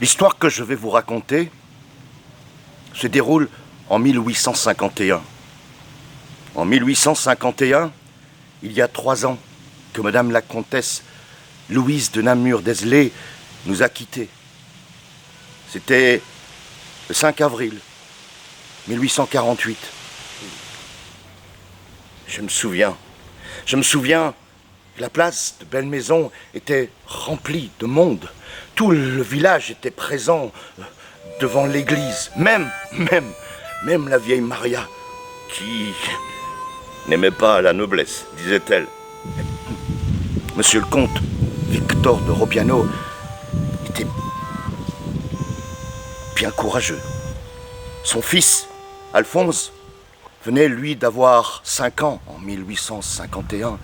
L'histoire que je vais vous raconter se déroule en 1851. En 1851, il y a 3 ans que Madame la Comtesse Louise de Namur-d'Ezlé nous a quittés. C'était le 5 avril 1848. Je me souviens que la place de Belle-Maison était remplie de monde. Tout le village était présent devant l'église. Même la vieille Maria, qui n'aimait pas la noblesse, disait-elle. Monsieur le comte Victor de Robiano était bien courageux. Son fils, Alphonse, venait, lui, d'avoir 5 ans en 1851.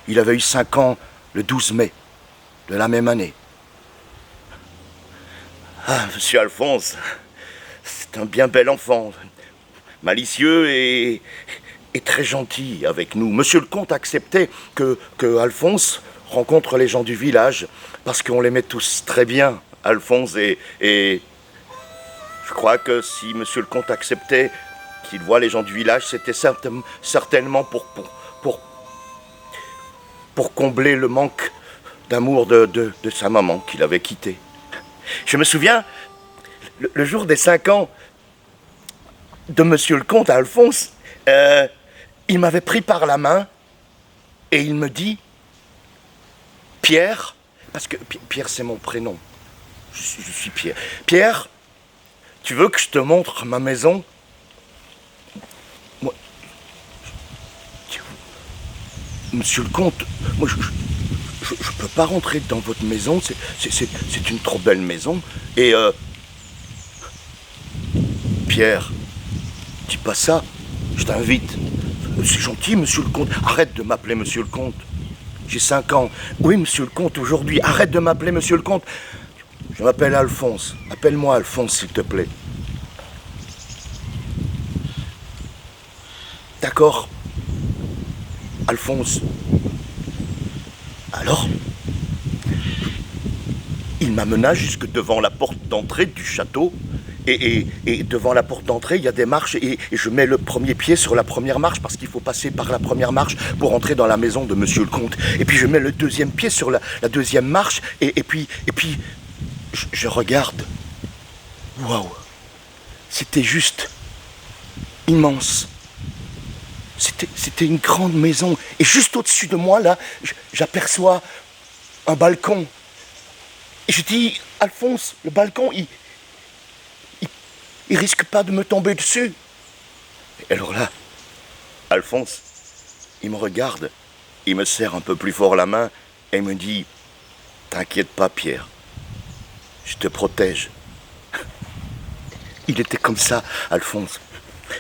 Il avait eu 5 ans le 12 mai de la même année. Ah, monsieur Alphonse, c'est un bien bel enfant, malicieux et très gentil avec nous. Monsieur le comte acceptait que Alphonse rencontre les gens du village, parce qu'on l'aimait tous très bien, Alphonse, et je crois que si monsieur le comte acceptait qu'il voit les gens du village, c'était certainement pour combler le manque d'amour de sa maman qu'il avait quittée. Je me souviens, le jour des 5 ans de monsieur le comte Alphonse, il m'avait pris par la main et il me dit: Pierre, parce que Pierre c'est mon prénom, je suis Pierre. Pierre, tu veux que je te montre ma maison? Moi, monsieur le comte, moi je peux pas rentrer dans votre maison, c'est une trop belle maison. Et Pierre, dis pas ça, je t'invite. C'est gentil, monsieur le comte. Arrête de m'appeler monsieur le comte. J'ai 5 ans. Oui, monsieur le comte, aujourd'hui. Arrête de m'appeler monsieur le comte. Je m'appelle Alphonse. Appelle-moi Alphonse, s'il te plaît. D'accord, Alphonse. Alors, il m'amena jusque devant la porte d'entrée du château. Et devant la porte d'entrée, il y a des marches et je mets le premier pied sur la première marche parce qu'il faut passer par la première marche pour entrer dans la maison de monsieur le comte. Et puis je mets le deuxième pied sur la deuxième marche et puis je regarde. Waouh! C'était juste immense. C'était une grande maison. Et juste au-dessus de moi, là, j'aperçois un balcon. Et je dis: Alphonse, le balcon, il risque pas de me tomber dessus. Et alors là, Alphonse, il me regarde, il me serre un peu plus fort la main et il me dit: T'inquiète pas, Pierre, je te protège. Il était comme ça, Alphonse.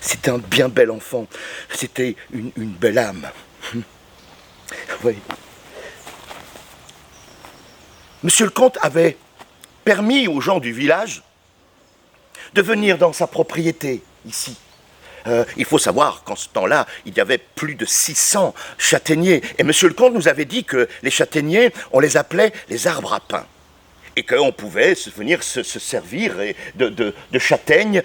C'était un bien bel enfant. C'était une belle âme. Oui. Monsieur le comte avait permis aux gens du village de venir dans sa propriété, ici. Il faut savoir qu'en ce temps-là, il y avait plus de 600 châtaigniers. Et monsieur le comte nous avait dit que les châtaigniers, on les appelait les arbres à pain. Et qu'on pouvait venir se servir de châtaignes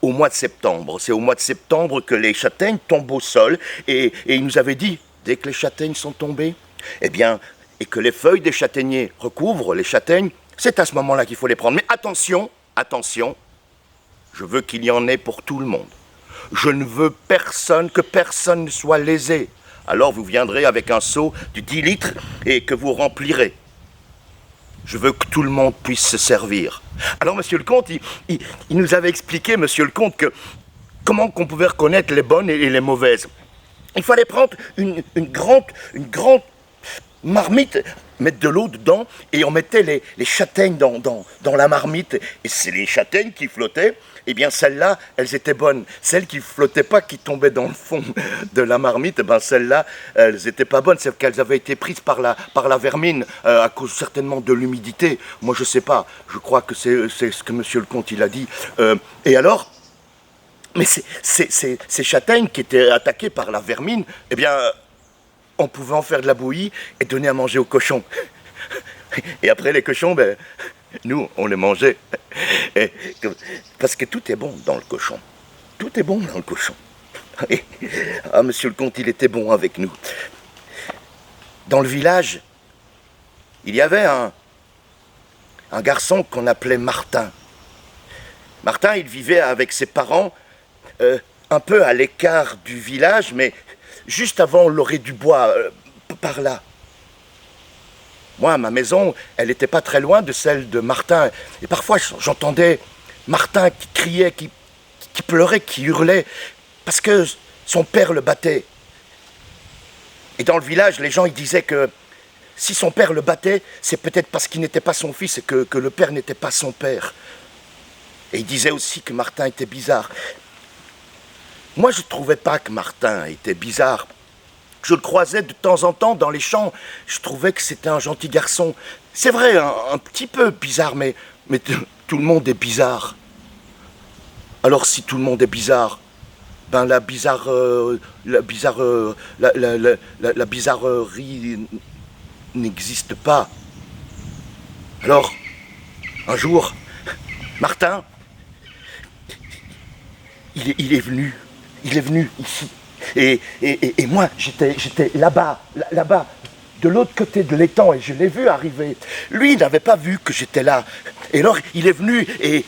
au mois de septembre. C'est au mois de septembre que les châtaignes tombent au sol. Et il nous avait dit, dès que les châtaignes sont tombées, eh bien, et que les feuilles des châtaigniers recouvrent les châtaignes, c'est à ce moment-là qu'il faut les prendre. Mais attention, je veux qu'il y en ait pour tout le monde. Je ne veux que personne ne soit lésé. Alors vous viendrez avec un seau de 10 litres et que vous remplirez. Je veux que tout le monde puisse se servir. Alors monsieur le comte, il nous avait expliqué, monsieur le comte, comment qu'on pouvait reconnaître les bonnes et les mauvaises. Il fallait prendre une grande marmite, mettre de l'eau dedans, et on mettait les châtaignes dans la marmite. Et c'est les châtaignes qui flottaient, eh bien celles-là, elles étaient bonnes. Celles qui ne flottaient pas, qui tombaient dans le fond de la marmite, eh bien celles-là, elles n'étaient pas bonnes. C'est qu'elles avaient été prises par la vermine, à cause certainement de l'humidité. Moi, je ne sais pas. Je crois que c'est ce que monsieur le comte, il a dit. Et alors, mais ces châtaignes qui étaient attaquées par la vermine, eh bien, on pouvait en faire de la bouillie et donner à manger aux cochons. Et après, les cochons, Nous, on les mangeait. Et- Parce que tout est bon dans le cochon. Tout est bon dans le cochon. Et- Ah, monsieur le comte, il était bon avec nous. Dans le village, il y avait un garçon qu'on appelait Martin. Martin, il vivait avec ses parents un peu à l'écart du village, mais juste avant l'orée du bois, par là. Moi, ma maison, elle n'était pas très loin de celle de Martin. Et parfois, j'entendais Martin qui criait, qui pleurait, qui hurlait, parce que son père le battait. Et dans le village, les gens ils disaient que si son père le battait, c'est peut-être parce qu'il n'était pas son fils et que le père n'était pas son père. Et ils disaient aussi que Martin était bizarre. Moi, je ne trouvais pas que Martin était bizarre. Je le croisais de temps en temps dans les champs. Je trouvais que c'était un gentil garçon. C'est vrai, un petit peu bizarre, mais tout le monde est bizarre. Alors si tout le monde est bizarre, ben la bizarrerie n'existe pas. Alors, un jour, Martin, il est venu ici. Et moi, j'étais là-bas, de l'autre côté de l'étang, et je l'ai vu arriver. Lui, il n'avait pas vu que j'étais là. Et alors, il est venu, et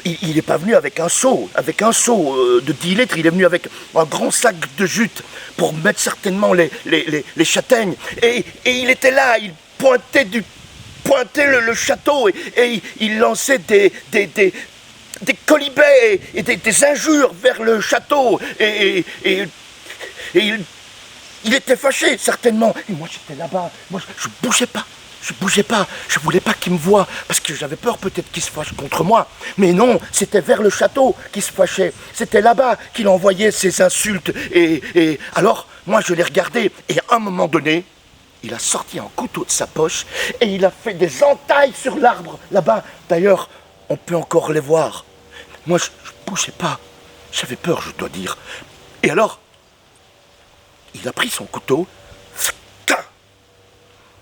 il n'est pas venu avec un seau, de 10 litres, il est venu avec un grand sac de jute pour mettre certainement les châtaignes. Et il était là, il pointait le château, et il lançait des colibets et des injures vers le château. Et il était fâché, certainement. Et moi, j'étais là-bas. Moi, je bougeais pas. Je voulais pas qu'il me voie, parce que j'avais peur peut-être qu'il se fâche contre moi. Mais non, c'était vers le château qu'il se fâchait. C'était là-bas qu'il envoyait ses insultes. Et alors, moi, je l'ai regardé. Et à un moment donné, il a sorti un couteau de sa poche et il a fait des entailles sur l'arbre, là-bas. D'ailleurs, on peut encore les voir. Moi, je bougeais pas. J'avais peur, je dois dire. Et alors, il a pris son couteau,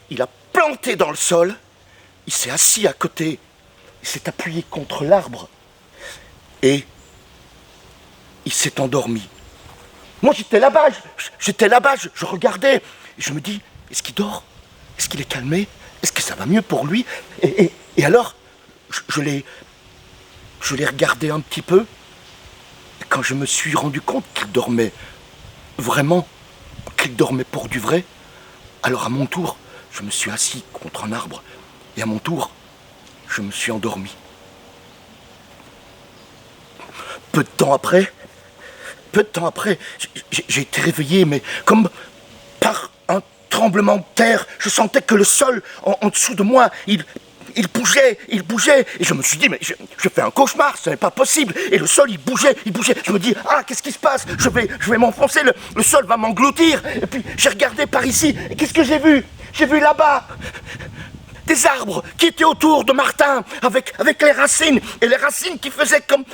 il a planté dans le sol, il s'est assis à côté, il s'est appuyé contre l'arbre et il s'est endormi. Moi, j'étais là-bas, je regardais, et je me dis, est-ce qu'il dort? Est-ce qu'il est calmé? Est-ce que ça va mieux pour lui? Et alors, je l'ai regardé un petit peu, et quand je me suis rendu compte qu'il dormait vraiment, qu'il dormait pour du vrai, alors à mon tour, je me suis assis contre un arbre, et à mon tour, je me suis endormi. Peu de temps après, j'ai été réveillé, mais comme par un tremblement de terre, je sentais que le sol en dessous de moi, il bougeait, et je me suis dit, mais je fais un cauchemar, ce n'est pas possible, et le sol, il bougeait, je me dis, ah, qu'est-ce qui se passe? Je vais m'enfoncer, le sol va m'engloutir, et puis j'ai regardé par ici, et qu'est-ce que j'ai vu? J'ai vu là-bas des arbres qui étaient autour de Martin, avec les racines, et les racines qui faisaient comme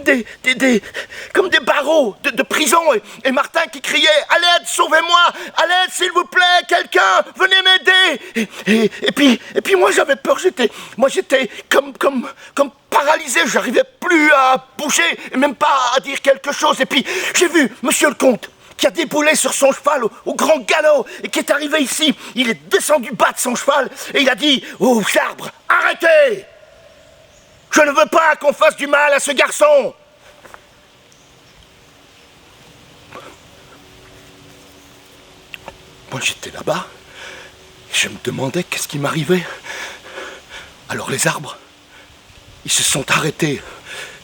des barreaux de prison, et Martin qui criait, à l'aide, sauvez-moi, à l'aide, s'il vous plaît, quelqu'un, venez m'aider. Et puis moi j'avais peur, j'étais comme paralysé, j'arrivais plus à bouger, et même pas à dire quelque chose, et puis j'ai vu monsieur le comte, qui a déboulé sur son cheval au grand galop et qui est arrivé ici. Il est descendu bas de son cheval et il a dit « Aux arbres, arrêtez! Je ne veux pas qu'on fasse du mal à ce garçon !» Moi j'étais là-bas et je me demandais qu'est-ce qui m'arrivait. Alors les arbres, ils se sont arrêtés.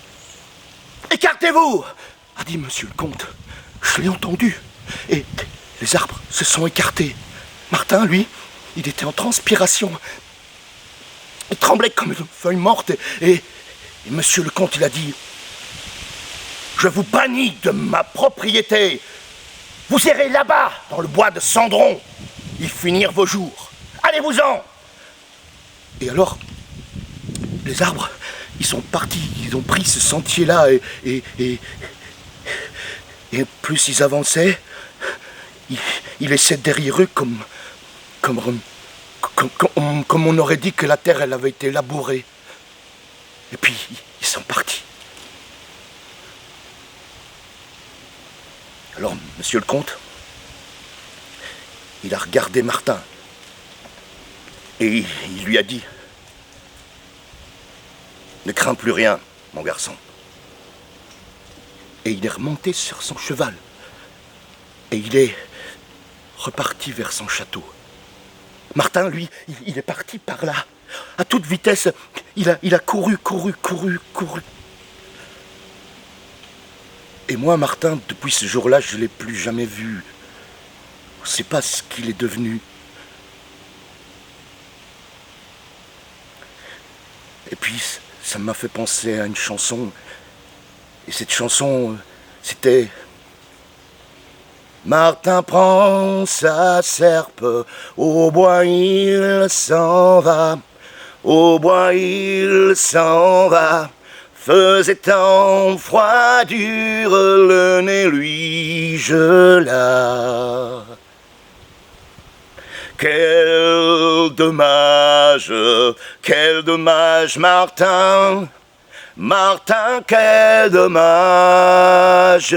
« Écartez-vous !» a dit monsieur le comte. Je l'ai entendu, et les arbres se sont écartés. Martin, lui, il était en transpiration. Il tremblait comme une feuille morte, et monsieur le comte, il a dit « Je vous bannis de ma propriété. Vous irez là-bas, dans le bois de Cendron, y finir vos jours. Allez-vous-en !» Et alors, les arbres, ils sont partis, ils ont pris ce sentier-là, et plus ils avançaient, il laissait derrière eux comme Comme on aurait dit que la terre, elle avait été labourée. Et puis, ils sont partis. Alors, monsieur le comte, il a regardé Martin. Et il lui a dit, ne crains plus rien, mon garçon. Et il est remonté sur son cheval. Et il est reparti vers son château. Martin, lui, il est parti par là. À toute vitesse, il a couru. Et moi, Martin, depuis ce jour-là, je ne l'ai plus jamais vu. On ne sait pas ce qu'il est devenu. Et puis, ça m'a fait penser à une chanson. Et cette chanson, c'était... Martin prend sa serpe, au bois il s'en va, au bois il s'en va. Faisait tant froid dur, le nez lui gela. Quel dommage, Martin, Martin, quel dommage.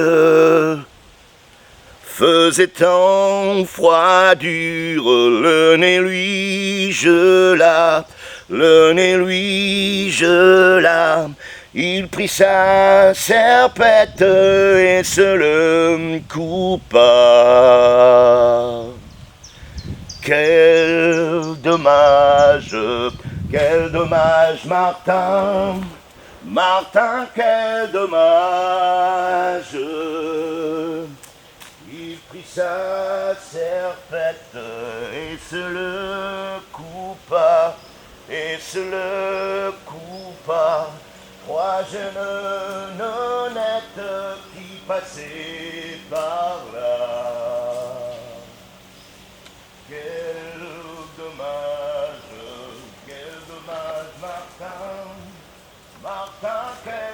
Faisait tant froid dur, le nez lui gela, le nez lui gela. Il prit sa serpette et se le coupa. Quel dommage, Martin, Martin, quel dommage. Il prit sa serpette et se le coupa, et se le coupa. Trois jeunes nonnettes qui passaient par là. Quel dommage, Martin, Martin, quel